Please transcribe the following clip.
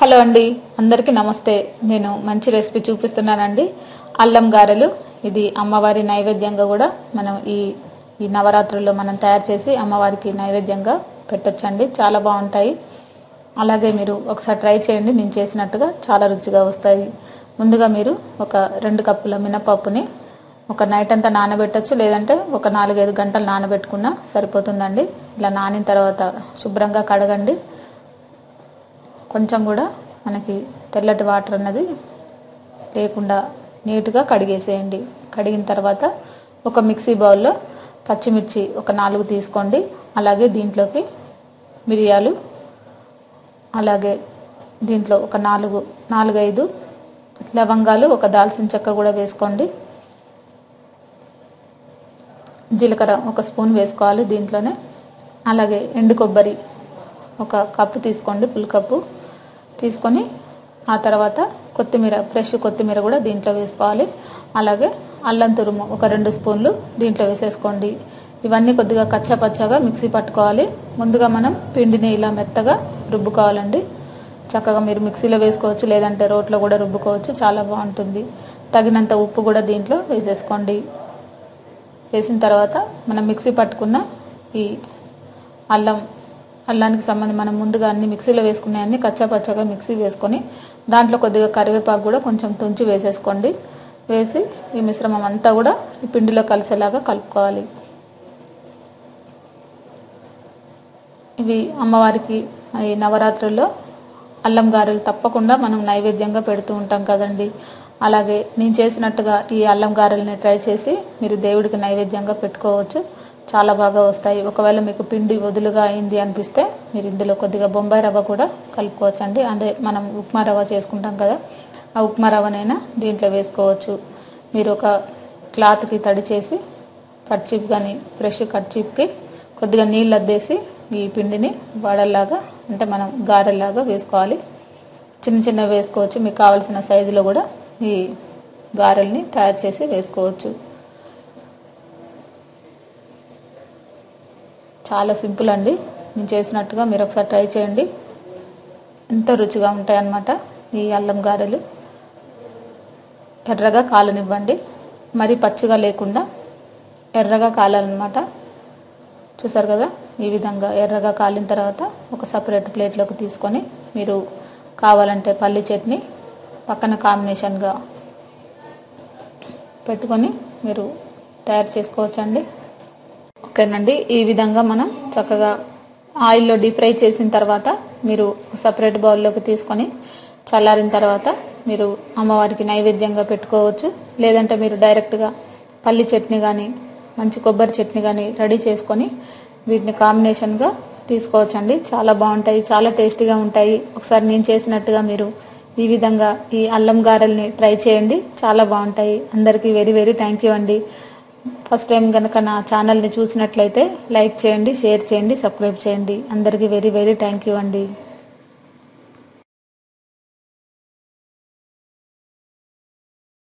Hello అండి, అందరికీ నమస్తే. నేను మంచి రెసిపీ చూపిస్తున్నానండి. అల్లం గారెలు. ఇది అమ్మవారి నైవేద్యంగా కూడా మనం ఈ నవరాత్రుల్లో మనం తయారు చేసి అమ్మవారికి నైవేద్యంగా పెట్టొచ్చండి. చాలా బాగుంటాయి. అలాగే మీరు ఒకసారి ట్రై చేయండి. నేను చేసినట్టుగా చాలా రుచిగా వస్తాయి. ముందుగా మీరు ఒక 2 కప్పుల మినపప్పుని ఒక నైట్ అంతా నానబెట్టచ్చు, లేదంటే ఒక 4-5 గంటలు నానబెట్టుకున్నా సరిపోతుందండి. ఇలా నానిన తర్వాత శుభ్రంగా కడగండి. కొంచెం కూడా మనకి తెల్లటి వాటర్ అన్నది లేకుండా నీట్గా కడిగేసేయండి. కడిగిన తర్వాత ఒక మిక్సీ బౌల్లో పచ్చిమిర్చి ఒక 4 తీసుకోండి. అలాగే దీంట్లోకి మిరియాలు, అలాగే దీంట్లో ఒక 4-5 లవంగాలు, ఒక దాల్చిన చెక్క కూడా వేసుకోండి. జీలకర్ర ఒక స్పూన్ వేసుకోవాలి దీంట్లోనే. అలాగే ఎండు కొబ్బరి ఒక కప్పు తీసుకోండి, ఫుల్ కప్పు తీసుకొని ఆ తర్వాత కొత్తిమీర, ఫ్రెష్ కొత్తిమీర కూడా దీంట్లో వేసుకోవాలి. అలాగే అల్లం తురుము ఒక 2 స్పూన్లు దీంట్లో వేసేసుకోండి. ఇవన్నీ కొద్దిగా కచ్చాపచ్చాగా మిక్సీ పట్టుకోవాలి. ముందుగా మనం పిండిని ఇలా మెత్తగా రుబ్బుకోవాలండి. చక్కగా మీరు మిక్సీలో వేసుకోవచ్చు, లేదంటే రోట్లో కూడా రుబ్బుకోవచ్చు. చాలా బాగుంటుంది. తగినంత ఉప్పు కూడా దీంట్లో వేసేసుకోండి. వేసిన తర్వాత మనం మిక్సీ పట్టుకున్న ఈ అల్లానికి సంబంధించి మనం ముందుగా అన్ని మిక్సీలో వేసుకునే అన్ని కచ్చాపచ్చాగా మిక్సీ వేసుకొని దాంట్లో కొద్దిగా కరివేపాకు కూడా కొంచెం తుంచి వేసేసుకోండి. వేసి ఈ మిశ్రమం అంతా కూడా ఈ పిండిలో కలిసేలాగా కలుపుకోవాలి. ఇవి అమ్మవారికి ఈ నవరాత్రుల్లో అల్లం గారెలు తప్పకుండా మనం నైవేద్యంగా పెడుతూ ఉంటాం కదండి. అలాగే నేను చేసినట్టుగా ఈ అల్లం గారెల్ని ట్రై చేసి మీరు దేవుడికి నైవేద్యంగా పెట్టుకోవచ్చు. చాలా బాగా వస్తాయి. ఒకవేళ మీకు పిండి వదులుగా అయింది అనిపిస్తే మీరు ఇందులో కొద్దిగా బొంబాయి రవ్వ కూడా కలుపుకోవచ్చు అండి. అదే మనం ఉప్మా రవ్వ చేసుకుంటాం కదా, ఆ ఉప్మా రవ్వనైనా దీంట్లో వేసుకోవచ్చు. మీరు ఒక క్లాత్కి తడి చేసి కర్చీఫ్ కానీ ఫ్రెష్ కర్చీఫ్కి కొద్దిగా నీళ్ళు అద్దేసి ఈ పిండిని వడల్లాగా, అంటే మనం గారెల్లాగా వేసుకోవాలి. చిన్న చిన్నవి వేసుకోవచ్చు. మీకు కావాల్సిన సైజులో కూడా ఈ గారెల్ని తయారు చేసి వేసుకోవచ్చు. చాలా సింపుల్ అండి. నేను చేసినట్టుగా మీరు ఒకసారి ట్రై చేయండి. ఎంతో రుచిగా ఉంటాయి అన్నమాట ఈ అల్లం గారెలు. ఎర్రగా కాలనివ్వండి, మరి పచ్చిగా లేకుండా ఎర్రగా కాలాలన్నమాట. చూసారు కదా, ఈ విధంగా ఎర్రగా కాలిన తర్వాత ఒక సపరేట్ ప్లేట్లోకి తీసుకొని మీరు కావాలంటే పల్లి చట్నీ పక్కన కాంబినేషన్గా పెట్టుకొని మీరు తయారు చేసుకోవచ్చండి. ఓకేనండి. ఈ విధంగా మనం చక్కగా ఆయిల్లో డీప్ ఫ్రై చేసిన తర్వాత మీరు సపరేట్ బౌల్లోకి తీసుకొని చల్లారిన తర్వాత మీరు అమ్మవారికి నైవేద్యంగా పెట్టుకోవచ్చు. లేదంటే మీరు డైరెక్ట్గా పల్లి చట్నీ కానీ మంచి కొబ్బరి చట్నీ కానీ రెడీ చేసుకొని వీటిని కాంబినేషన్గా తీసుకోవచ్చండి. చాలా బాగుంటాయి, చాలా టేస్టీగా ఉంటాయి. ఒకసారి నేను చేసినట్టుగా మీరు ఈ విధంగా ఈ అల్లం గారెల్ని ట్రై చేయండి. చాలా బాగుంటాయి. అందరికీ వెరీ వెరీ థ్యాంక్ యూ అండి. ఫస్ట్ టైం కనుక నా ఛానల్ని చూసినట్లయితే లైక్ చేయండి, షేర్ చేయండి, సబ్స్క్రైబ్ చేయండి. అందరికీ వెరీ వెరీ థ్యాంక్ యూ అండి.